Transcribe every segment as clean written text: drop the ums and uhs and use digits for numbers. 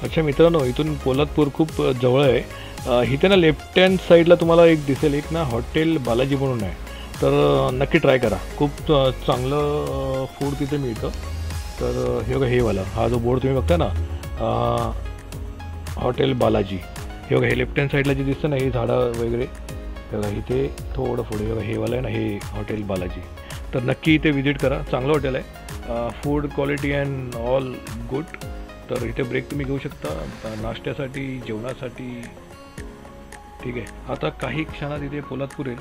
अच्छा मित्रांनो, इथून पोलादपूर खूप जवळ आहे. इथे ना लेफ्ट हँड साईडला तुम्हाला एक दिसेल, एक ना हॉटेल बालाजी म्हणून आहे. तर नक्की ट्राय करा. खूप चांगलं फूड तिथे मिळतं. तर हे बघा, हे वाला हा जो बोर्ड तुम्ही बघता ना, हॉटेल बालाजी. हे बघा, हे लेफ्ट हँड साईडला जे दिसतं ना, हे झाडं वगैरे, हे बघा इथे थोडं पुढे बघा, हे वाला आहे ना, हे हॉटेल बालाजी. तर नक्की इथे व्हिजिट करा. चांगलं हॉटेल आहे. Food quality and all good. तर इथे ब्रेक तुम्ही घेऊ शकता नाश्त्यासाठी, जेवणासाठी. ठीक आहे. आता काही क्षणात इथे पोलादपूर येईल.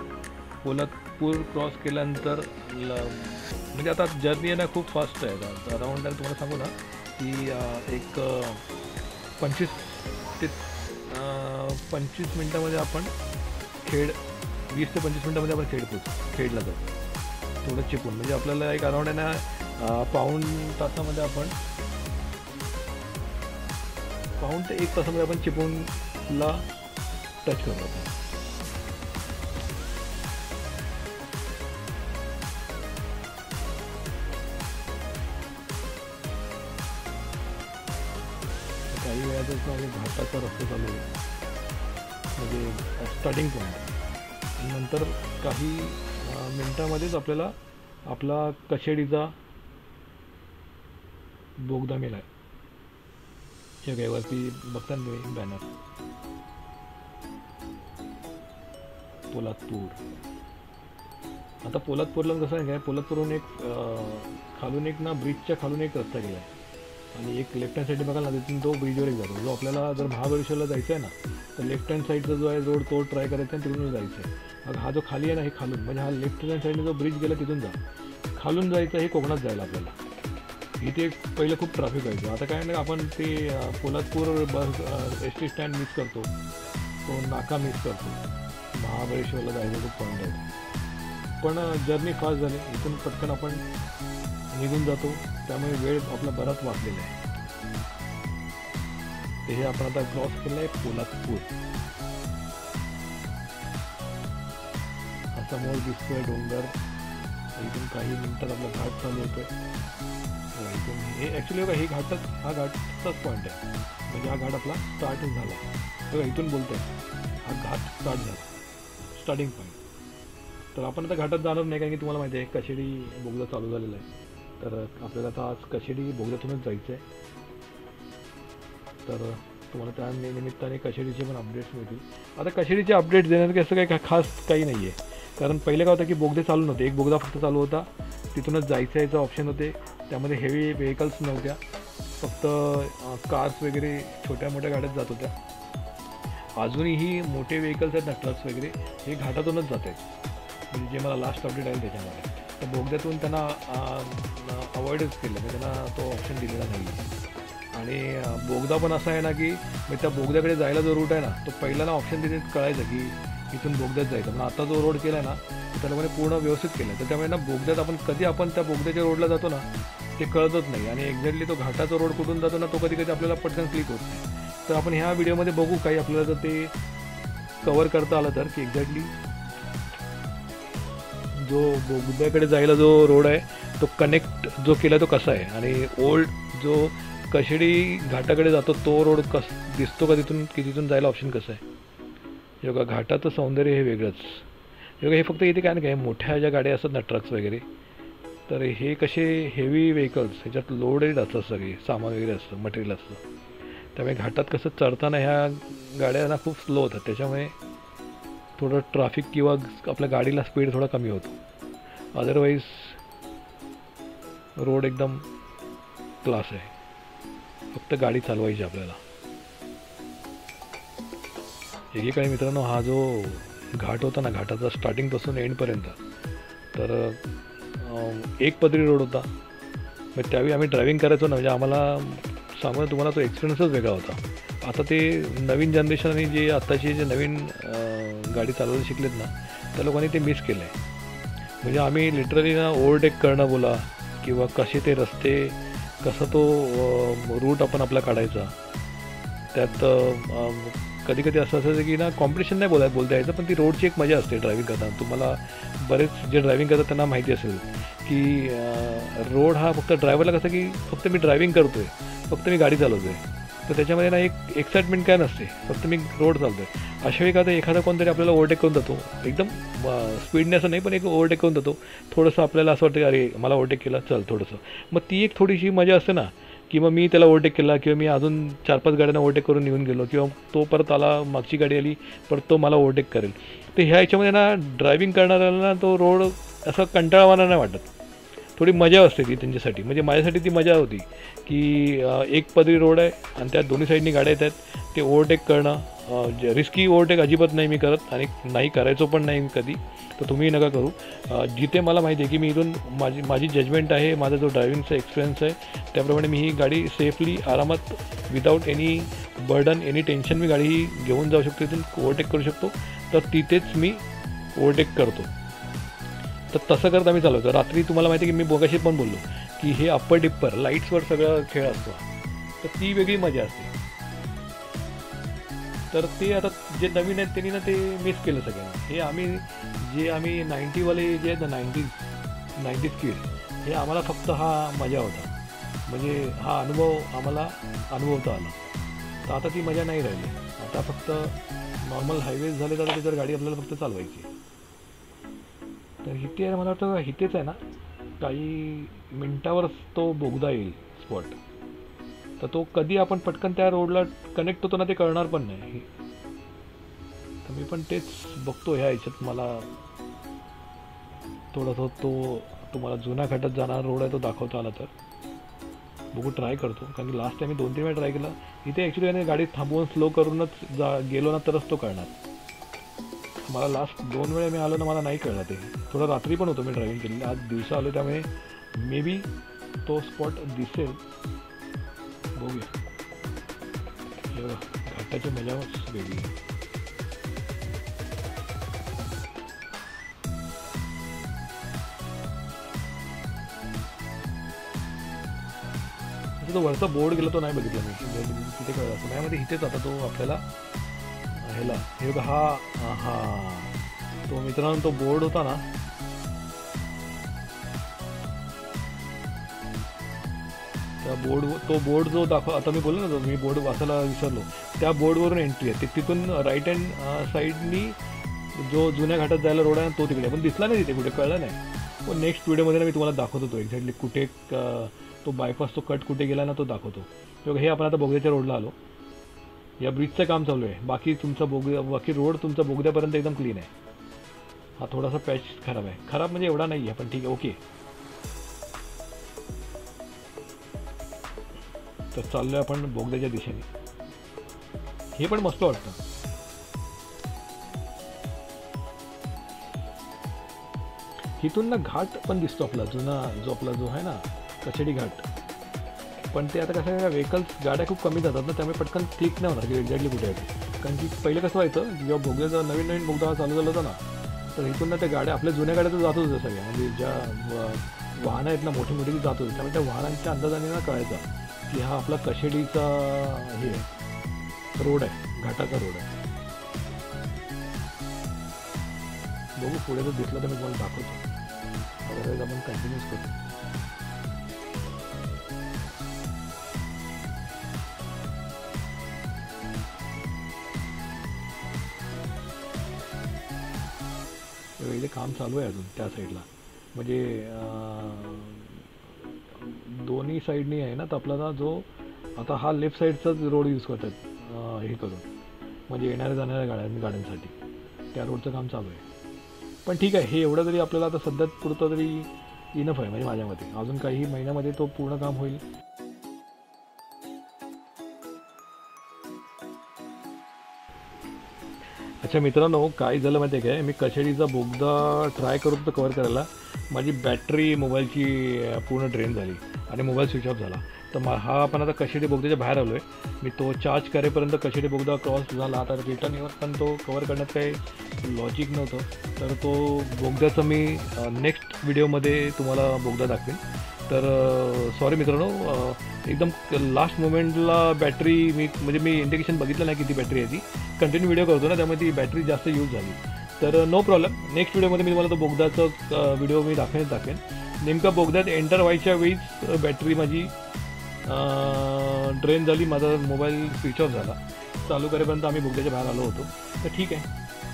पोलादपूर क्रॉस केल्यानंतर म्हणजे आता जर्नी आहे ना खूप फास्ट आहे. अराऊंड तुम्हाला सांगू ना की एक 25 ते 25 मिनटामध्ये आपण खेड, 20 ते 25 मिनटामध्ये आपण खेडला जाऊ. थोडं चिपून म्हणजे आपल्याला एक अराऊंड आहे ना पाऊण तासामध्ये आपण, पाऊण ते 1 तासामध्ये आपण चिपळूणला टच करू. आपण काही वेळातच आम्ही घाटाचा रस्ता चालू आहे, म्हणजे स्टार्टिंग पॉईंट. नंतर काही मिनटामध्येच आपल्याला आपला कशेडीचा बोगदा मिळाला. हे काय वरती बघता ना तुम्ही बॅनर, पोलादपूर. आता पोलादपूरला कसं आहे काय, पोलादपूरहून एक खालून एक ना ब्रिजच्या खालून एक रस्ता गेला आहे आणि एक लेफ्ट हँड साईडने बघाल ना, तिथून तो ब्रिजवर एक जातो. जो आपल्याला जर महाबळेश्वरला जायचं आहे ना, तर लेफ्ट हँड साईडचा जो आहे रोड तो ट्राय करायचा आहे, तिथून जायचं आहे. मग हा जो खाली आहे ना, हे खालून म्हणजे हा लेफ्ट हँड साईडने जो ब्रिज गेला तिथून जा. खालून जायचं, हे कोकणात जायला आपल्याला. इथे पहिलं खूप ट्रॅफिक व्हायचं. आता काय नाही, आपण ते पोलादपूर बस एस टी स्टँड मिस करतो, तो नाका मिस करतो. महाबळेश्वरला जायचं खूप पॉईंट आहे. पण जर्नी फास्ट झाली, इथून पटकन आपण निघून जातो. त्यामुळे वेळ आपला बराच वाचलेला आहे. ते हे आपण आता क्रॉस केलं आहे पोलादपूर. हा समोर दिसतोय डोंगर. इथून काही मिनिटात आपला घाट चालू होतोय. इथून हे ॲक्च्युली बघा, हे हा घाटचाच पॉईंट आहे. म्हणजे हा घाट आपला स्टार्ट झाला. बघा इथून बोलतोय, हा घाट स्टार्ट झाला, स्टार्टिंग पॉईंट. तर आपण आता घाटात जाणार नाही, कारण की तुम्हाला माहिती आहे कशेडी बोगदा चालू झालेला आहे. तर आपल्याला आता आज कशेडी बोगद्यातूनच जायचं आहे. तर तुम्हाला त्या निमित्ताने कशेडीचे पण अपडेट्स मिळतील. आता कशेडीचे अपडेट्स देण्याचं असं काही खास काही नाही आहे, कारण पहिले काय होतं की बोगदे चालू नव्हते. एक बोगदा फक्त चालू होता, तिथूनच जायचं यायचं ऑप्शन होते. त्यामध्ये हेवी व्हेकल्स नव्हत्या, फक्त कार्स वगैरे छोट्या मोठ्या गाड्यात जात होत्या. अजूनही मोठे व्हेकल्स आहेत ना, ट्रक्स वगैरे, हे घाटातूनच जात आहेत. म्हणजे जे मला लास्ट अपडेट आहे त्याच्यामध्ये, तर बोगद्यातून त्यांना अवॉइडच केलं, म्हणजे त्यांना तो ऑप्शन दिलेला नाही. आणि बोगदा पण असा आहे ना की त्या बोगद्याकडे जायला जो रूट आहे ना, तो पहिला ना ऑप्शन तिथे कळायचं की इथून बोगद्यात जायचं. पण आता जो रोड केला आहे ना, तो त्या लोकांनी पूर्ण व्यवस्थित केला आहे. तर त्यामुळे ना बोगद्यात आपण त्या बोगद्याच्या रोडला जातो ना, ते कळतच नाही. आणि एक्झॅक्टली तो घाटाचा रोड कुठून जातो ना, तो कधी कधी आपल्याला पटकन क्लिक होत नाही. तर आपण ह्या व्हिडिओमध्ये बघू काही आपल्याला जर ते कवर करता आलं तर, की एक्झॅक्टली जो बोगद्याकडे जायला जो रोड आहे तो कनेक्ट जो केला तो कसा आहे, आणि ओल्ड जो कशेडी घाटाकडे जातो तो रोड दिसतो का तिथून, की तिथून जायला ऑप्शन कसं आहे. हे बघा, घाटाचं सौंदर्य हे वेगळंच. हे बघा, हे फक्त इथे काय ना काय मोठ्या ज्या गाड्या असतात ना, ट्रक्स वगैरे, तर हे कसे हेवी व्हेकल्स, ह्याच्यात लोडेड असतात, सगळे सामान वगैरे असतं, मटेरियल असतं. त्यामुळे घाटात कसं चढताना ह्या गाड्यांना खूप स्लो होतात. त्याच्यामुळे थोडं ट्रॅफिक किंवा आपल्या गाडीला स्पीड थोडा कमी होतो. अदरवाईज रोड एकदम क्लास आहे, फक्त गाडी चालवायची आपल्याला. एकीकडे मित्रांनो, हा जो घाट होता ना, घाटाचा स्टार्टिंगपासून एंडपर्यंत, तर एक पदरी रोड होता. मग त्यावेळी आम्ही ड्रायव्हिंग करायचो ना, म्हणजे आम्हाला सांगू तुम्हाला तो एक्सपिरियन्सच वेगळा होता. आता ते नवीन जनरेशन आणि जे आत्ताचे जे नवीन गाडी चालवायला शिकलेत ना, त्या लोकांनी ते मिस केलं आहे. म्हणजे आम्ही लिटरली ना ओव्हरटेक करणं बोला, किंवा कसे ते रस्ते, कसा तो रूट आपण आपला काढायचा. त्यात कधी कधी असं असायचं की ना, कॉम्पिटिशन नाही बोलता यायचं, पण ती रोडची एक मजा असते ड्रायव्हिंग करताना. तुम्हाला बरेच जे ड्रायव्हिंग करतात त्यांना माहिती असेल की रोड हा फक्त ड्रायव्हरला कसं की फक्त मी ड्रायव्हिंग करतो आहे, फक्त मी गाडी चालवतो आहे. तर त्याच्यामध्ये ना एक एक्साइटमेंट काय नसते, फक्त मी रोड चालतो आहे. अशा वेळी का तर एखादा कोणतरी आपल्याला ओव्हरटेक करून जातो, एकदम स्पीडने असं नाही पण एक ओव्हरटेक करून जातो, थोडंसं आपल्याला असं वाटतं की अरे मला ओव्हरटेक केला चल थोडंसं, मग ती एक थोडीशी मजा असते ना, की मग मी त्याला ओव्हरटेक केला किंवा मी अजून 4-5 गाड्यांना ओव्हरटेक करून निघून गेलो किंवा तो परत आला, मागची गाडी आली परत तो मला ओव्हरटेक करेल. तर ह्या ह्याच्यामध्ये ना ड्रायव्हिंग करणाऱ्याला ना तो रोड असं कंटाळवाना नाही वाटत, थोडी मजा असते ती त्यांच्यासाठी. म्हणजे माझ्यासाठी ती मजा होती की एक पदरी रोड आहे आणि त्यात दोन्ही साईडनी गाड्या येत आहेत, ते ओव्हरटेक करणं रिस्की ओव्हरटेक अजिबात नाही मी करत आणि नाही करायचो पण नाही मी कधी, तर तुम्हीही नका करू. जिथे मला माहिती आहे की मी इथून माझी जजमेंट आहे, माझा जो ड्रायव्हिंगचा एक्सपिरियन्स आहे त्याप्रमाणे मी ही गाडी सेफली आरामात without any burden any tension मी गाडी ही घेऊन जाऊ शकतो, इथून ओव्हरटेक करू शकतो. तर तिथेच मी ओव्हरटेक करतो. तर तसं करत आम्ही चालवतो. रात्री तुम्हाला माहिती आहे की मी बोगाशी पण बोललो की हे अप्पर डिप्पर लाईट्सवर सगळं खेळ असतो, तर ती वेगळी मजा असते. तर ते आता जे नवीन आहेत त्यांनी ना ते मिस केलं सगळ्यांना. हे आम्ही 90वाले जे आहेत ना 90s किड, हे आम्हाला फक्त हा मजा होता, म्हणजे हा अनुभव आम्हाला अनुभवता आला. तर आता ती मजा नाही राहिली. आता फक्त नॉर्मल हायवेज झाले तर त्याच्यावर गाडी आपल्याला फक्त चालवायची. तर इथे मला वाटतं इथेच आहे ना काही मिनटावरच तो बोगदा येईल स्पॉट, तर तो कधी आपण पटकन त्या रोडला कनेक्ट होतो ना ते कळणार पण नाही. तर मी पण तेच बघतो ह्या ह्याच्यात मला थोडासा तो तुम्हाला जुन्या घाटात जाणारा रोड आहे तो दाखवता आला तर बघू, ट्राय करतो. कारण की लास्ट टाइम मी 2-3 वेळा ट्राय केला. इथे ॲक्च्युली गाडी थांबवून स्लो करूनच गेलो ना तरच तो कळणार. मला लास्ट 2 वेळा मी आलो ना मला नाही कळलं. ते थोडं रात्री पण होतो मी ड्रायव्हिंग केलेली, आज दिवसा आलो त्यामुळे मे बी तो स्पॉट दिसेल. बघूया. हे बघा घाटाची मजाच वेगळी. तो वरचा बोर्ड गेला तो नाही बघितला मी, तिथे कळलं असं माझ्यामध्ये इथेच आता तो आपल्याला ह्याला हे बघा हा तो मित्रांनो तो बोर्ड होता ना, त्या तो बोर्ड जो आता मी बोललो ना, मी बोर्ड वाचायला विसरलो, त्या बोर्डवरून एंट्री आहे. तिथून राईट हँड साईडनी जो जुन्या घाटात जायला रोड आहे तो तिकडे, पण दिसला नाही तिथे कुठे, कळलं नाही. पण नेक्स्ट व्हिडिओमध्ये ना मी तुम्हाला दाखवतो तो एक्झॅक्टली कुठे तो बायपास तो कट कुठे गेला ना तो दाखवतो. किंवा हे आपण आता बोगद्याच्या रोडला आलो, या ब्रिजचं काम चालू आहे. बाकी रोड तुमचा बोगद्यापर्यंत एकदम क्लीन आहे. हा थोडासा पॅच खराब आहे, खराब म्हणजे एवढा नाही आहे पण ठीक आहे ओके. तर चाललो आहे आपण बोगद्याच्या दिशेने. हे पण मस्त वाटतं. इथून ना घाट पण दिसतो आपला जुना जो आहे ना कचेडी घाट. पण ते आता कसं आहे व्हेकल्स गाड्या खूप कमी जातात ना, त्यामुळे पटकन क्लिक नाही होणार की एक्झॅक्टली कुठे आहे. कारण की पहिले कसं व्हायचं जेव्हा बोगद्याचा नवीन बोगदा चालू झाला होता ना, तर इथून ना त्या गाड्या आपल्या जुन्या गाड्या तर जात होत्या सगळ्या, म्हणजे ज्या वाहनं आहेत ना मोठी मोठी ती जात होती. त्यामुळे त्या वाहनांच्या अंदाजाने ना कळायचा की हा आपला कशेडीचा हे रोड आहे, घाटाचा रोड आहे. बघू पुढे जर दिसलं तर मी तुम्हाला दाखवतो. अदरवाईज आपण कंटिन्यूच करू. इथे काम चालू आहे अजून त्या साईडला, म्हणजे दोन्ही साईडनी आहे ना. तर आपल्याला जो आता हा लेफ्ट साईडचाच रोड यूज करतात हे करून, म्हणजे येणाऱ्या जाणाऱ्या गाड्यांसाठी त्या रोडचं काम चालू आहे. पण ठीक आहे, हे एवढं तरी आपल्याला आता सध्या पुरतं तरी इनफ आहे म्हणजे माझ्या मते. अजून काही महिन्यामध्ये तो पूर्ण काम होईल. अच्छा मित्रांनो, काय झालं माहिती आहे काय, मी कशेडीचा बोगदा ट्राय करत होतो कवर करायला. माझी बॅटरी मोबाईलची पूर्ण ड्रेन झाली आणि मोबाईल स्विच ऑफ झाला. तर हा आपण आता कशेडी बोगद्याच्या बाहेर आलो आहे. मी तो चार्ज करेपर्यंत कशेडी बोगदा क्रॉस झाला. आता रिटर्न येऊन पण तो कवर करण्यात काही लॉजिक नव्हतं. तर तो बोगद्याचं मी नेक्स्ट व्हिडिओमध्ये तुम्हाला बोगदा दाखवेन. तर सॉरी मित्रांनो, एकदम लास्ट मोमेंटला बॅटरी म्हणजे मी इंडिकेशन बघितलं नाही किती बॅटरी आहे ती. कंटिन्यू व्हिडिओ करतो ना त्यामुळे ती बॅटरी जास्त यूज झाली. तर नो प्रॉब्लेम, नेक्स्ट व्हिडिओमध्ये मी तुम्हाला तो बोगदाचं व्हिडिओ मी दाखवेन. नेमका बोगद्यात एंटर व्हायच्या वेळीच बॅटरी माझी ड्रेन झाली, माझा मोबाईल स्विच ऑफ झाला. चालू करेपर्यंत आम्ही बोगद्याच्या बाहेर आलो होतो. तर ठीक आहे,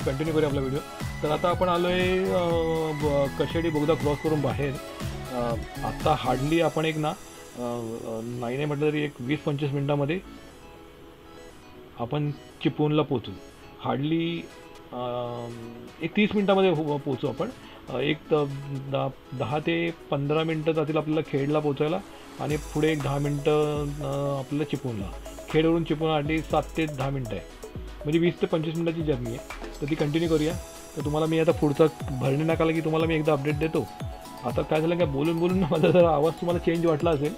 कंटिन्यू करूया आपला व्हिडिओ. तर आता आपण आलो आहे कशेडी बोगदा क्रॉस करून बाहेर. आत्ता हार्डली आपण एक नाही म्हटलं तरी एक 20-25 मिनटामध्ये आपण चिपळूणला पोचू. हार्डली एक 30 मिनटामध्ये पोचू आपण. एक 10 ते 15 मिनटं जातील आपल्याला खेडला पोचायला आणि पुढे एक 10 मिनटं आपल्याला चिपळूणला. खेडवरून चिपळूण हार्डली 7 ते 10 मिनटं आहे, म्हणजे 20 ते 25 मिनटाची जर्नी आहे. तर ती कंटिन्यू करूया. तर तुम्हाला मी आता पुढचा भरणे नाकाला की तुम्हाला मी एकदा अपडेट देतो. आता काय झालं काय, बोलून माझा जरा आवाज तुम्हाला चेंज वाटला असेल.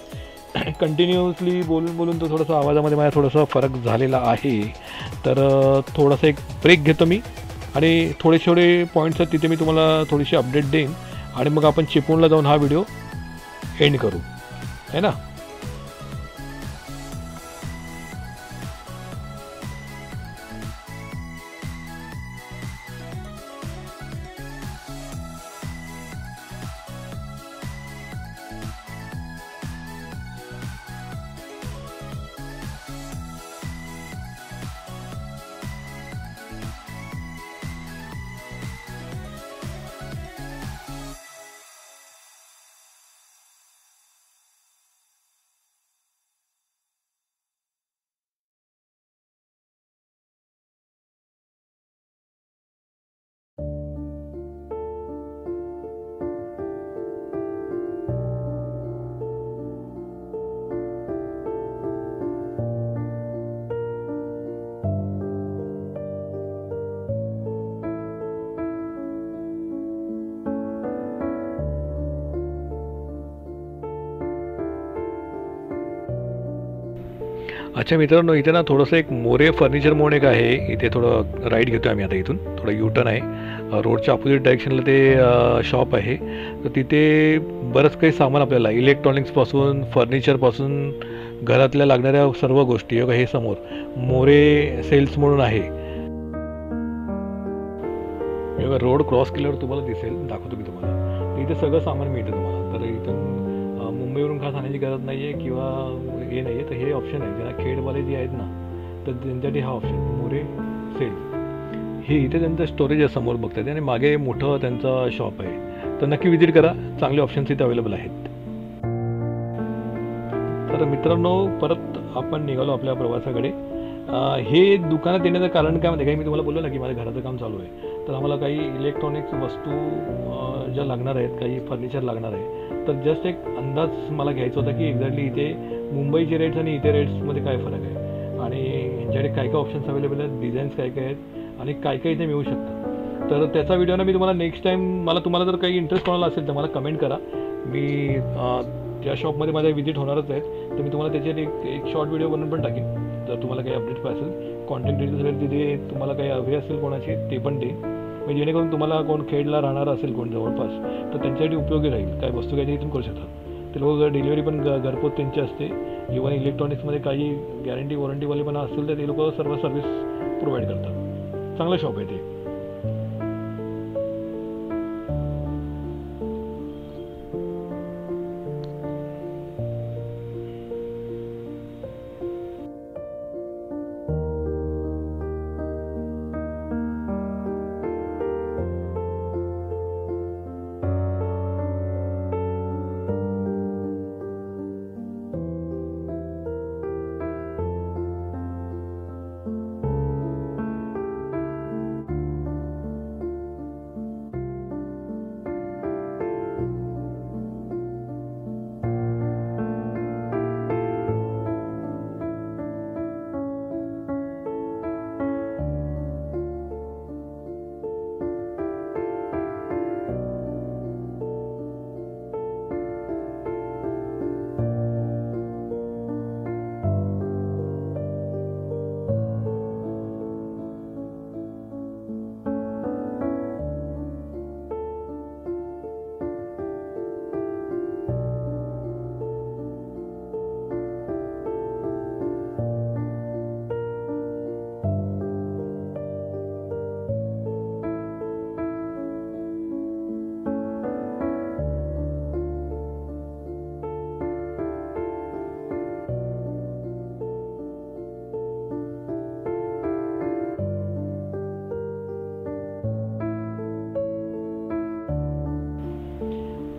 कंटिन्युअसली बोलून तो थोडासा आवाजामध्ये माझा थोडासा फरक झालेला आहे. तर थोडासा एक ब्रेक घेतो मी आणि थोडे पॉईंट्स आहेत तिथे मी तुम्हाला थोडीशी अपडेट देईन आणि मग आपण चिपळूणला जाऊन हा व्हिडिओ एंड करू, है ना. अच्छा मित्रांनो, इथे ना थोडंसं एक मोरे फर्निचर म्हणून एक आहे, इथे थोडं राईट घेतो आम्ही आता. इथून थोडं U-टर्न आहे, रोडच्या अपोजिट डायरेक्शनला ते शॉप आहे. तर तिथे बरंच काही सामान आपल्याला इलेक्ट्रॉनिक्सपासून फर्निचरपासून घरातल्या लागणाऱ्या सर्व गोष्टी. हे समोर मोरे सेल्स म्हणून आहे. रोड क्रॉस केल्यावर तुम्हाला दिसेल, दाखवतो मी तुम्हाला. इथे सगळं सामान मिळतं तुम्हाला. तर इथून मुंबईवरून खास आणण्याची गरज नाही आहे किंवा हे नाही आहे. तर हे ऑप्शन आहे, ज्यांना खेडवाले जे आहेत ना, तर त्यांच्यासाठी हा ऑप्शन मोरे सेल. हे इथे त्यांचं स्टोरेज आहे, समोर बघतात आणि मागे मोठं त्यांचं शॉप आहे. तर नक्की विजिट करा, चांगले ऑप्शन्स इथे अवेलेबल आहेत. तर मित्रांनो, परत आपण निघालो आपल्या प्रवासाकडे. हे दुकानात येण्याचं कारण काय माहिती आहे, मी तुम्हाला बोललो ना की माझ्या घराचं काम चालू आहे. तर आम्हाला काही इलेक्ट्रॉनिक्स वस्तू ज्या लागणार आहेत, काही फर्निचर लागणार आहे. तर जस्ट एक अंदाज मला घ्यायचा होता की एक्झॅक्टली इथे मुंबईचे रेट्स आणि इथे रेट्समध्ये काय फरक आहे आणि यांच्याकडे काय काय ऑप्शन्स अवेलेबल आहेत, डिझाईन्स काय काय आहेत आणि काय काय इथे मिळू शकतं. तर त्याचा व्हिडिओ ना मी तुम्हाला नेक्स्ट टाईम, तुम्हाला जर काही इंटरेस्ट कोणाला असेल तर मला कमेंट करा. मी ज्या शॉपमध्ये माझ्या विजिट होणारच आहेत, तर मी तुम्हाला त्याच्यात एक शॉर्ट व्हिडिओ बनवून पण टाकेन. जर तुम्हाला काही अपडेट्स पाहिजे असेल, कॉन्टॅक्ट डिटेल्स वगैरे तिथे तुम्हाला काही हवे असेल कोणाची, ते पण देईन. म्हणजे जेणेकरून तुम्हाला कोण खेडला राहणार असेल कोण जवळपास, तर त्यांच्यासाठी उपयोगी राहील. काय वस्तू काही इथून करू शकतात. ते लोक डिलिव्हरी पण घरपोच त्यांची असते. इव्हन इलेक्ट्रॉनिक्समध्ये काही गॅरंटी वॉरंटीवाले पण असतील तर ते लोक सर्व सर्व्हिस प्रोव्हाइड करतात. चांगलं शॉप आहे ते.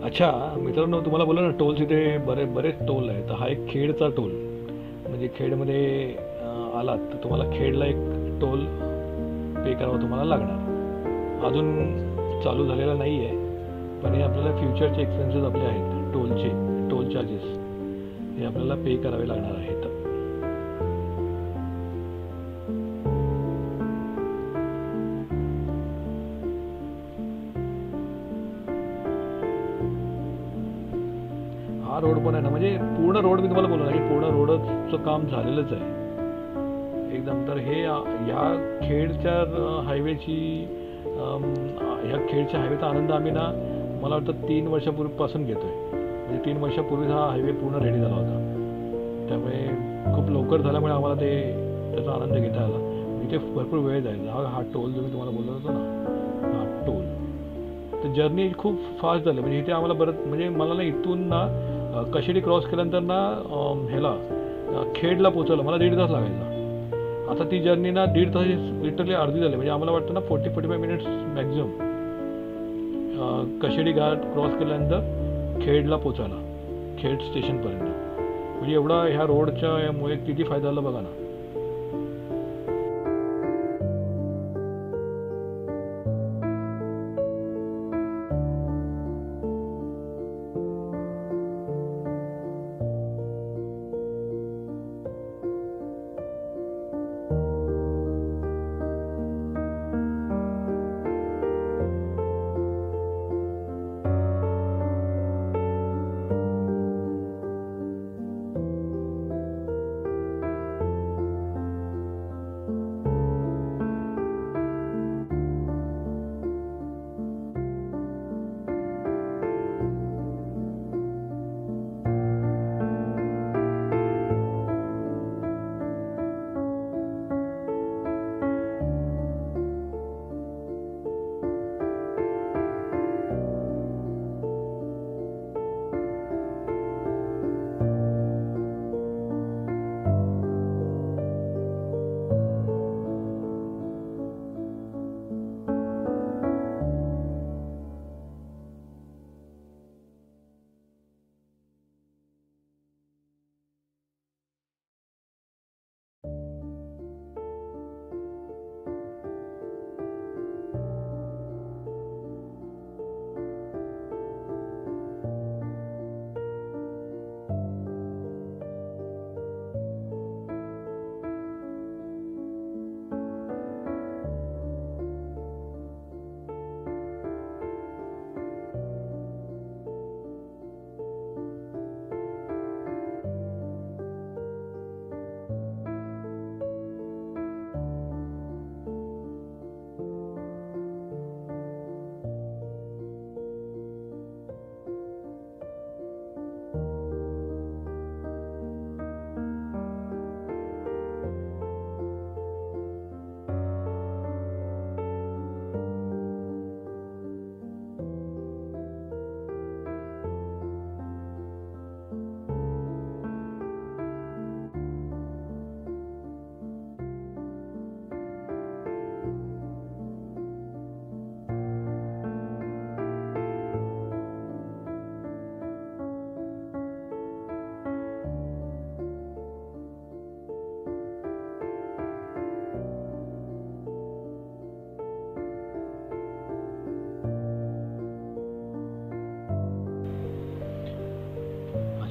अच्छा मित्रांनो, तुम्हाला बोला ना टोल्स इथे बरेच टोल आहे. तर हा एक खेडचा टोल, म्हणजे खेडमध्ये आलात तर तुम्हाला खेडला एक टोल पे करावा तुम्हाला लागणार. अजून चालू झालेला नाही आहे, पण हे आपल्याला फ्युचरचे एक्सपेन्सेस आपले आहेत टोल चार्जेस हे आपल्याला पे करावे लागणार आहेत. हा रोड पण आहे ना, म्हणजे पूर्ण रोड मी तुम्हाला बोललो ना की पूर्ण रोडचं काम झालेलंच आहे एकदम. तर हे ह्या खेडच्या हायवेची ह्या खेडच्या हायवेचा आनंद आम्ही ना, मला वाटतं 3 वर्षापूर्वीपासून घेतोय. म्हणजे 3 वर्षापूर्वी हा हायवे पूर्ण रेडी झाला होता, त्यामुळे खूप लवकर झाल्यामुळे आम्हाला त्याचा आनंद घेता आला. इथे भरपूर वेळ जायचा. हा टोल जो मी तुम्हाला बोललो होतो ना, हा टोल, तर जर्नी खूप फास्ट झाली. म्हणजे इथे आम्हाला म्हणजे मला ना इथून ना कशेडी क्रॉस केल्यानंतर ना ह्याला खेडला पोचायला मला 1.5 तास लागायचा. आता ती जर्नी ना 1.5 तास लिटरली अर्धी झाली. म्हणजे आम्हाला वाटतं ना 40-45 मिनिट्स मॅक्झिमम कशेडी घाट क्रॉस केल्यानंतर खेडला पोचायला, खेड स्टेशनपर्यंत. म्हणजे एवढा ह्या रोडच्या यामुळे किती फायदा झाला बघा ना.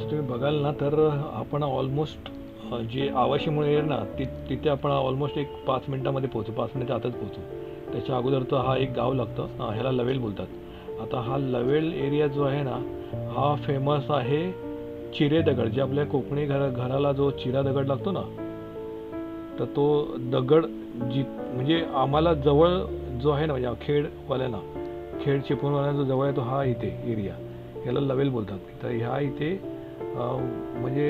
तुम्ही बघाल ना तर आपण ऑलमोस्ट जे आवाशीमुळे आहे ना तिथे आपण ऑलमोस्ट एक 5 मिनिटामध्ये पोहोचू, 5 मिनिटाच्या आतच पोहोचू. त्याच्या अगोदर तर हा एक गाव लागतं, ह्याला लवेल बोलतात. आता हा लवेल एरिया जो आहे ना, हा फेमस आहे चिरे दगड. जे आपल्या कोकणी घराला जो चिरा दगड लागतो ना, तर तो दगड म्हणजे आम्हाला जवळ जो आहे ना, म्हणजे खेडवाल्यांना, खेड चिपळूणवाल्यांना जो जवळ आहे तो हा इथे एरिया, ह्याला लवेल बोलतात. तर ह्या इथे म्हणजे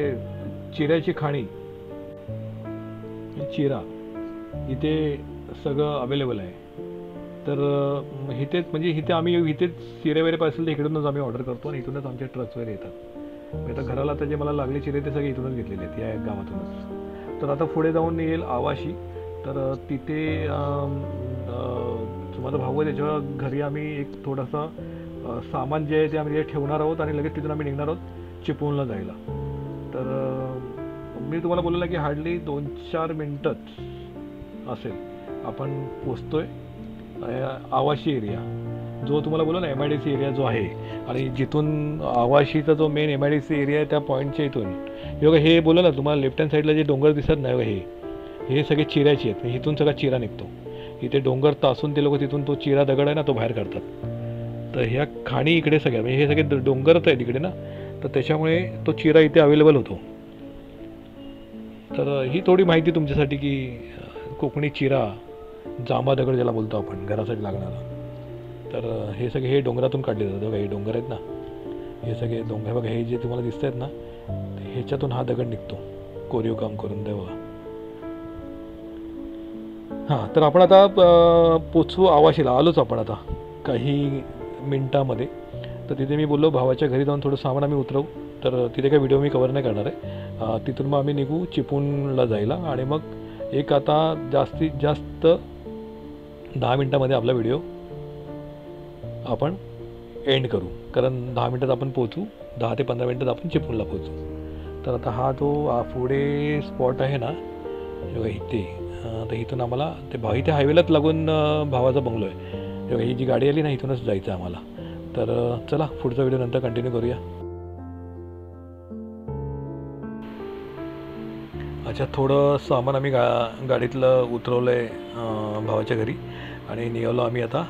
चिऱ्याची खाणी, चिरा इथे सगळं अवेलेबल आहे. तर इथेच म्हणजे इथेच चिरे वगैरे पाहिजे तर इकडूनच आम्ही ऑर्डर करतो आणि इथूनच आमचे ट्रक्स वगैरे येतात. आता घराला आता जे मला लागले चिरे ते सगळे इथूनच घेतलेले आहेत, या गावातूनच. तर आता पुढे जाऊन येईल आवाशी. तर तिथे माझा भाऊ आहे, त्याच्या घरी आम्ही एक थोडासा सामान जे आहे ते आम्ही ठेवणार आहोत आणि लगेच तिथून आम्ही निघणार आहोत चिपळूणला जायला. तर मी तुम्हाला बोललो ना की हार्डली 2-4 मिनटंच असेल आपण पोचतोय आवाशी एरिया, जो तुम्हाला बोललो ना MIDC एरिया जो आहे. आणि जिथून आवाशीचा जो मेन MIDC एरिया आहे त्या पॉईंटच्या इथून बघा हे बोललो ना तुम्हाला लेफ्ट हँड साईडला जे डोंगर दिसत नाही हे सगळे चिऱ्याचे आहेत. इथून सगळा चिरा निघतो. इथे डोंगर तासून ते लोक तिथून तो चिरा दगड आहे ना तो बाहेर काढतात. तर ह्या खाणी इकडे सगळ्या म्हणजे हे सगळे डोंगरच आहेत इकडे ना, तर त्याच्यामुळे तो चिरा इथे अवेलेबल होतो. तर ही थोडी माहिती तुमच्यासाठी की कोकणी चिरा, जांभा दगड ज्याला बोलतो आपण घरासाठी लागणारा. तर हे सगळे हे डोंगरातून काढले जातात. बघा हे डोंगर आहेत ना, हे सगळे डोंगर बघा हे जे तुम्हाला दिसत आहेत ना ह्याच्यातून हा दगड निघतो कोरीव काम करून ते बघा. हां, तर आपण आता पोचू आवाशीला, आलोच आपण आता काही मिनटामध्ये. तर तिथे मी बोललो भावाच्या घरी जाऊन थोडं सामान आम्ही उतरवू. तर तिथे काही व्हिडिओ मी कवर नाही करणार आहे. तिथून मग आम्ही निघू चिपळूणला जायला आणि मग एक आता जास्तीत जास्त 10 मिनटामध्ये आपला व्हिडिओ आपण एंड करू, कारण 10 मिनटात आपण पोचू, 10 ते 15 मिनटात आपण चिपळूणला पोचू. तर आता हा जो पुढे स्पॉट आहे ना बघा इथे, तर इथून आम्हाला ते इथे हायवेलाच लागून भावाचा बंगलो आहे. तेव्हा ही जी गाडी आली ना इथूनच जायचं आहे आम्हाला. तर चला पुढचा व्हिडिओ नंतर कंटिन्यू करूया. अच्छा, थोडं सामान आम्ही गाडीतलं उतरवलं आहे भावाच्या घरी आणि निघालो आम्ही आता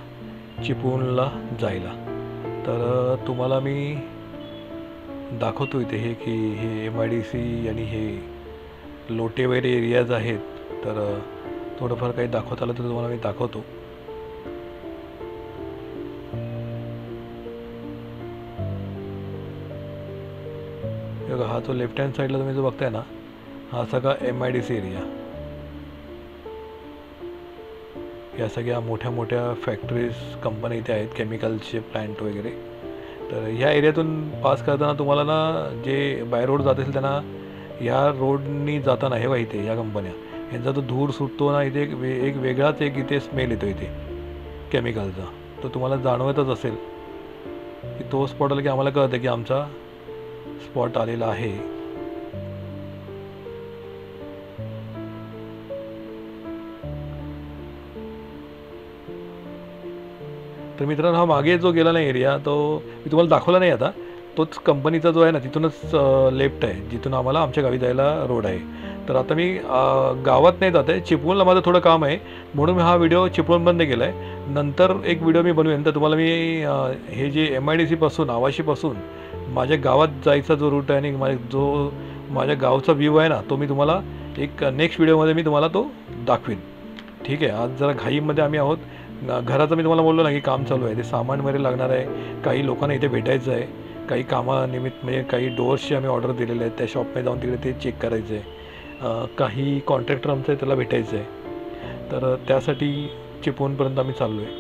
चिपळूणला जायला. तर तुम्हाला मी दाखवतो इथे हे की हे MIDC आणि हे लोटे वगैरे एरियाज आहेत. तर थोडंफार काही दाखवता आलं तर तुम्हाला मी दाखवतो. बघा हा जो लेफ्ट हँड साईडला तुम्ही जो बघताय ना हा सगळा MIDC एरिया. या सगळ्या मोठ्या मोठ्या फॅक्टरीज कंपन्या इथे आहेत, केमिकलचे प्लांट वगैरे. तर ह्या एरियातून पास करताना तुम्हाला ना जे बाय रोड जात असेल त्यांना ह्या रोडनी जाताना हे बघा इथे या कंपन्या यांचा तो धूर सुटतो ना इथे एक वेगळाच एक इथे स्मेल येतो इथे केमिकलचा. तो तुम्हाला जाणवतच असेल की तो स्पॉट आला की आम्हाला कळतं की आमचा स्पॉट आलेला आहे. तर मित्रांनो हा मागे जो गेला नाही एरिया तो मी तुम्हाला दाखवला नाही आता, तोच कंपनीचा जो आहे ना तिथूनच लेफ्ट आहे जिथून आम्हाला आमच्या गावी जायला रोड आहे. तर आता मी गावात नाही जात आहे, चिपळूणला माझं थोडं काम आहे म्हणून मी हा व्हिडिओ चिपळूणमध्ये केला आहे. नंतर एक व्हिडिओ मी बनवेन तर तुम्हाला मी हे जे MIDCपासून आवाशीपासून माझ्या गावात जायचा जो रूट आहे आणि जो माझ्या गावचा व्ह्यू आहे ना तो मी तुम्हाला एक नेक्स्ट व्हिडिओमध्ये मी तुम्हाला तो दाखवीन. ठीक आहे, आज जरा घाईमध्ये आम्ही आहोत. घराचं मी तुम्हाला बोललो ना की काम चालू आहे, ते सामान वगैरे लागणार आहे, काही लोकांना इथे भेटायचं आहे, काही कामानिमित्त म्हणजे काही डोअर्सची आम्ही ऑर्डर दिलेले आहेत त्या शॉपमध्ये जाऊन तिकडे ते चेक करायचं आहे. काही कॉन्ट्रॅक्टर आमचं आहे त्याला भेटायचं आहे. तर त्यासाठी चिपळूणपर्यंत आम्ही चाललो आहे.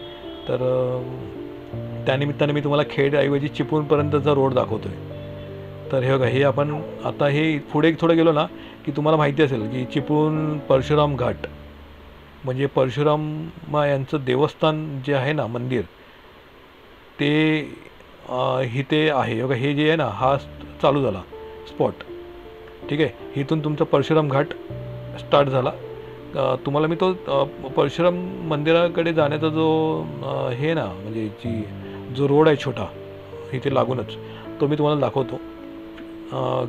तर त्यानिमित्ताने मी तुम्हाला खेडऐवजी चिपळूणपर्यंतचा रोड दाखवतो आहे. तर हे बघा हे आपण आता हे पुढे थोडं गेलो ना की तुम्हाला माहिती असेल की चिपळूण परशुराम घाट म्हणजे परशुराम यांचं देवस्थान जे आहे ना मंदिर ते इथे आहे. बघा हे जे आहे ना हा चालू झाला स्पॉट. ठीक आहे, इथून तुमचा परशुराम घाट स्टार्ट झाला. तुम्हाला मी तो परशुराम मंदिराकडे जाण्याचा जो हे ना म्हणजे जो रोड आहे छोटा इथे लागूनच तो मी तुम्हाला दाखवतो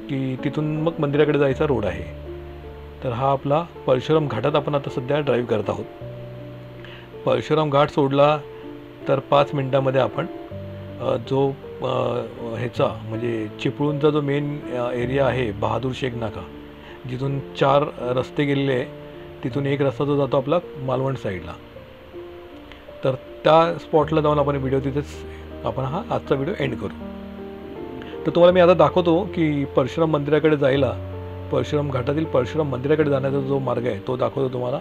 की तिथून मग मंदिराकडे जायचा रोड आहे. तर हा आपला परशुराम घाटात आपण आता सध्या ड्राईव्ह करत आहोत. परशुराम घाट सोडला तर 5 मिनटामध्ये आपण जो ह्याचा म्हणजे चिपळूणचा जो मेन एरिया आहे बहादूर शेख नाका जिथून 4 रस्ते गेलेले आहे तिथून एक रस्ता जो जातो आपला मालवण साईडला. तर त्या स्पॉटला जाऊन आपण व्हिडिओ तिथेच आपण हा आजचा व्हिडिओ एंड करू. तर तुम्हाला मी आता दाखवतो की परशुराम मंदिराकडे जायला परशुराम घाटातील परशुराम मंदिराकडे जाण्याचा जो मार्ग आहे तो दाखवतो तुम्हाला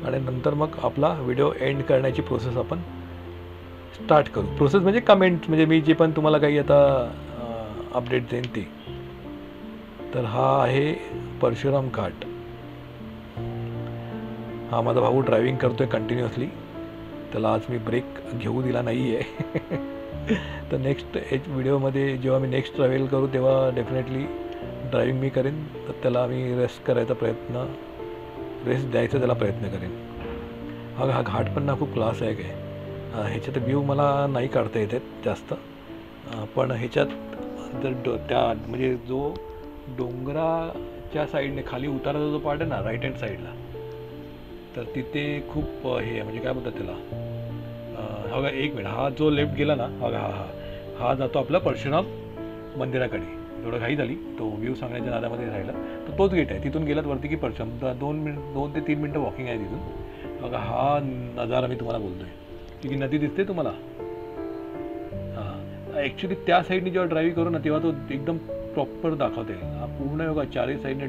आणि नंतर मग आपला व्हिडिओ एंड करण्याची प्रोसेस आपण स्टार्ट करू. प्रोसेस म्हणजे कमेंट म्हणजे मी जे पण तुम्हाला काही आता अपडेट देईन ते. तर हा आहे परशुराम घाट. हा माझा भाऊ ड्रायव्हिंग करतोय कंटिन्युअसली, त्याला आज मी ब्रेक घेऊ दिला नाही आहे. तर नेक्स्ट व्हिडिओमध्ये जेव्हा मी नेक्स्ट ट्रॅव्हल करू तेव्हा डेफिनेटली ड्रायव्हिंग मी करेन. तर त्याला मी रेस्ट द्यायचा त्याला प्रयत्न करेन. हा घाट पण ना खूप क्लास आहे काय. ह्याच्यात व्ह्यू मला नाही काढता येत आहेत जास्त, पण ह्याच्यात जर त्या म्हणजे जो डोंगराच्या साईडने खाली उताराचा जो पार्ट आहे ना राईट हँड साईडला, तर तिथे खूप हे आहे, म्हणजे काय बोलतात त्याला. बघा एक मिनिट, हा जो लेफ्ट गेला ना, बघा हा जातो आपला परशुराम मंदिराकडे. थोडं घाई झाली, तो व्ह्यू सांगण्याच्या नादामध्ये राहिला. तर तोच गेट आहे, तिथून गेलात वरती की परशुराम 2 ते 3 मिनटं वॉकिंग आहे तिथून. बघा हा नजारा मी तुम्हाला बोलतो आहे की नदी दिसते तुम्हाला. हां, ॲक्च्युली त्या साईडने जेव्हा ड्राईव्ह करू ना तेव्हा तो एकदम प्रॉपर दाखवता येईल. हा पूर्ण बघा चारही साईडने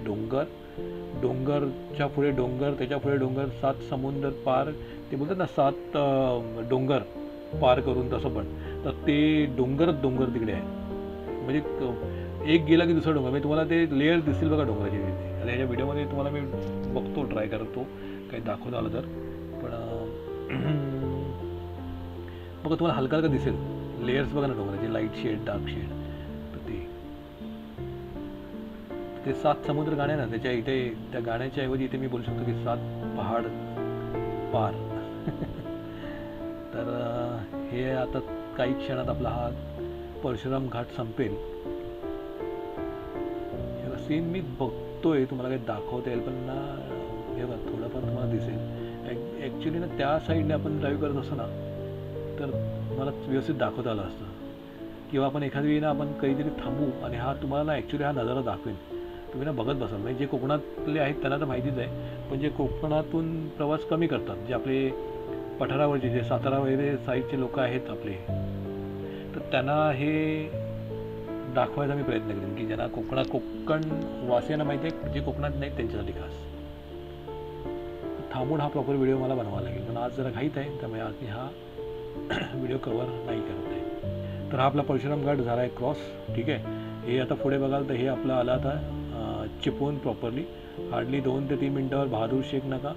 डोंगरच्या पुढे डोंगर, त्याच्या पुढे डोंगर, 7 समुद्र पार, ते बोलतात ना 7 डोंगर पार करून तसं. पण तर ते डोंगर तिकडे आहे, म्हणजे एक गेला की दुसरा डोंगर, म्हणजे तुम्हाला ते लेअर दिसतील बघा डोंगराचे तिथे. आता याच्या व्हिडिओमध्ये तुम्हाला मी बघतो, ट्राय करतो काही दाखवता आलं तर. पण बघा तुम्हाला हलका दिसेल लेयर्स बघा ना डोंगराचे, लाईट शेड, डार्क शेड. तर ते 7 समुद्र गाणे ना, त्याच्या इथे त्या गाण्याच्या ऐवजी इथे मी बोलू शकतो की 7 पहाड पार. तर हे आता काही क्षणात आपला हा परशुराम घाट संपेल. सीन मी बघतोय, तुम्हाला काही दाखवता येईल पण ना, हे बघा थोडंफार तुम्हाला दिसेल. ॲक्च्युली ना त्या साईडने आपण ड्राईव्ह करत असतो ना तर मला व्यवस्थित दाखवता आलं असतं, किंवा आपण एखाद्या वेळी ना आपण काहीतरी थांबू आणि हा तुम्हाला ना ॲक्च्युली हा नजारा दाखवेल, तुम्ही ना बघत बसाल. म्हणजे जे कोकणातले आहेत त्यांना तर माहितीच आहे, पण जे कोकणातून प्रवास कमी करतात, जे आपले पठारावरचे जे सातारा वगैरे साईडचे लोक आहेत आपले, तर त्यांना हे दाखवायचा मी प्रयत्न करेन की ज्यांना कोकण वासियांना माहिती आहे, जे कोकणात नाहीत त्यांच्यासाठी खास. थांबून हा प्रॉपर व्हिडिओ मला बनवावा लागेल, पण आज जरा घाईत आहे, त्यामुळे आज मी हा व्हिडिओ कव्हर नाही करत आहे. तर हा आपला परशुराम घाट झाला आहे क्रॉस. ठीक आहे, हे आता पुढे बघाल तर हे आपलं आलं आता चिपळूण प्रॉपरली. हार्डली 2 ते 3 मिनटावर बहादूर शेख नाका.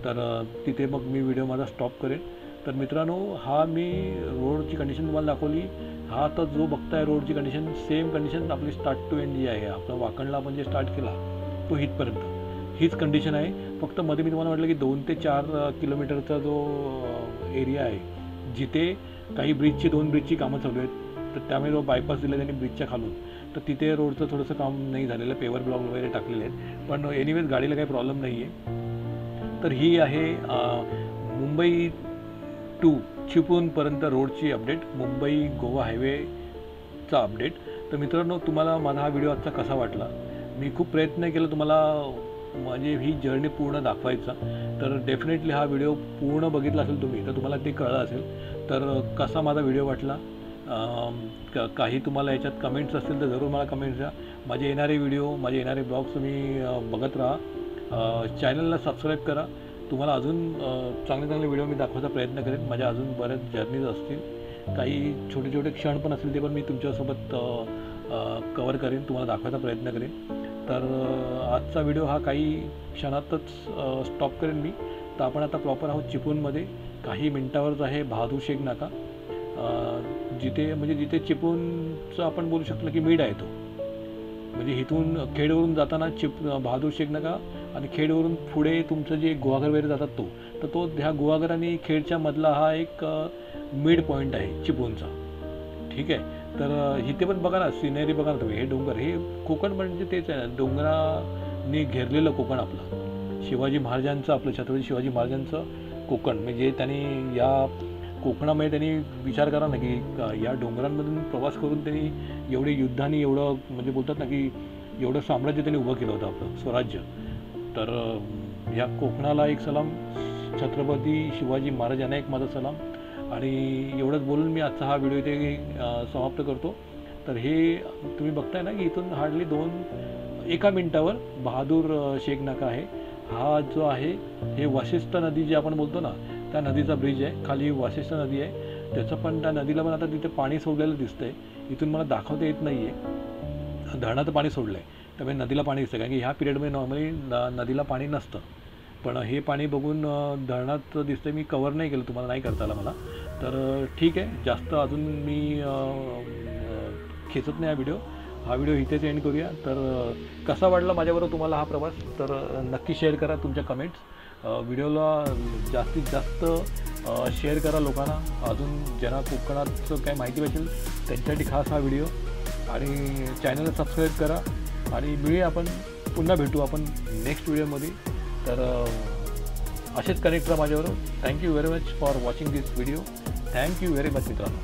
तर तिथे मग मी व्हिडिओ माझा स्टॉप करेन. तर मित्रांनो, हा मी रोडची कंडिशन तुम्हाला दाखवली. हा आता जो बघताय रोडची कंडिशन, सेम कंडिशन आपली स्टार्ट टू एंड जी आहे, आपला वाकणला आपण जे स्टार्ट केला तो इथपर्यंत हीच कंडिशन आहे. फक्त मध्ये मी तुम्हाला म्हटलं की 2 ते 4 किलोमीटरचा जो एरिया आहे, जिथे काही 2 ब्रिजची कामं चालू आहेत, तर त्यामुळे जो बायपास दिला त्यांनी ब्रिजच्या खालून, तर तिथे रोडचं थोडंसं काम नाही झालेलं, पेवर ब्लॉक वगैरे टाकलेले आहेत. पण एनिवेज गाडीला काही प्रॉब्लेम नाही आहे. तर ही आहे मुंबई टू चिपळूणपर्यंत रोडची अपडेट, मुंबई गोवा हायवेचा अपडेट. तर मित्रांनो, तुम्हाला माझा हा व्हिडिओ आजचा कसा वाटला? मी खूप प्रयत्न केला तुम्हाला म्हणजे ही जर्नी पूर्ण दाखवायचा. तर डेफिनेटली हा व्हिडिओ पूर्ण बघितला असेल तुम्ही तर तुम्हाला ते कळलं असेल. तर कसा माझा व्हिडिओ वाटला, काही तुम्हाला याच्यात कमेंट्स असतील तर जरूर मला कमेंट्स द्या. माझे येणारे व्हिडिओ, माझे येणारे ब्लॉग्स तुम्ही बघत राहा. चॅनलला सबस्क्राईब करा. तुम्हाला अजून चांगले व्हिडिओ मी दाखवायचा प्रयत्न करेन. माझ्या अजून बऱ्याच जर्नीज असतील, काही छोटे क्षण पण असतील, ते पण मी तुमच्यासोबत कवर करेन, तुम्हाला दाखवायचा प्रयत्न करेन. तर आजचा व्हिडिओ हा काही क्षणातच स्टॉप करेन मी. तर आपण आता प्रॉपर आहोत चिपळूणमध्ये, काही मिनटावरच आहे बहादूर शेख नाका, जिथे चिपळूणचं आपण बोलू शकतो की मिड आहे तो. म्हणजे इथून खेडवरून जाताना बहादूर शेख नाका आणि खेडवरून पुढे तुमचं जे गुहागर वगैरे जातात तो ह्या गुहागर आणि खेडच्या मधला हा एक मिड पॉईंट आहे चिपळूणचा. ठीक आहे, तर इथे पण बघा ना सिनेरी बघा ना तुम्ही, हे डोंगर, हे कोकण म्हणजे तेच आहे, डोंगराने घेरलेलं कोकण आपलं, शिवाजी महाराजांचं, आपलं छत्रपती शिवाजी महाराजांचं कोकण. म्हणजे त्यांनी या कोकणामध्ये त्यांनी विचार करा ना की या डोंगरांमधून प्रवास करून त्यांनी एवढे युद्धाने एवढं म्हणजे बोलतात ना की एवढं साम्राज्य त्यांनी उभं केलं होतं, आपलं स्वराज्य. तर या कोकणाला एक सलाम, छत्रपती शिवाजी महाराज यांना एक माझा सलाम. आणि एवढंच बोलून मी आजचा हा व्हिडिओ इथे समाप्त करतो. तर हे तुम्ही बघताय ना की इथून हार्डली 1 मिनटावर बहादूर शेख नाका आहे. हा जो आहे हे वाशिष्ठ नदी जी आपण बोलतो ना त्या नदीचा ब्रिज आहे, खाली वाशिष्ठ नदी आहे त्याचं, पण त्या नदीला पण आता तिथे पाणी सोडलेलं दिसतंय. इथून मला दाखवता येत नाही आहे, धरणाचं पाणी सोडलं आहे त्यामुळे नदीला पाणी दिसतं, कारण की ह्या पिरियडमध्ये नॉर्मली नदीला पाणी नसतं. पण हे पाणी बघून धरणात दिसतं, मी कवर नाही केलं, तुम्हाला नाही करता आलं मला. तर ठीक आहे, जास्त अजून मी खेचत नाही हा व्हिडिओ इथेच एंड करूया. तर कसा वाटला माझ्याबरोबर तुम्हाला हा प्रवास, तर नक्की शेअर करा तुमच्या कमेंट्स. व्हिडिओला जास्तीत जास्त शेअर करा लोकांना, अजून ज्यांना कोकणाचं काय माहिती पाहिजे त्यांच्यासाठी खास हा व्हिडिओ. आणि चॅनलला सबस्क्राईब करा आणि मिळूया आपण, पुन्हा भेटू आपण नेक्स्ट व्हिडिओमध्ये. तर असेच कनेक्ट राहा माझ्याबरोबर. Thank you very much for watching this video. Thank you very much मित्रांनो.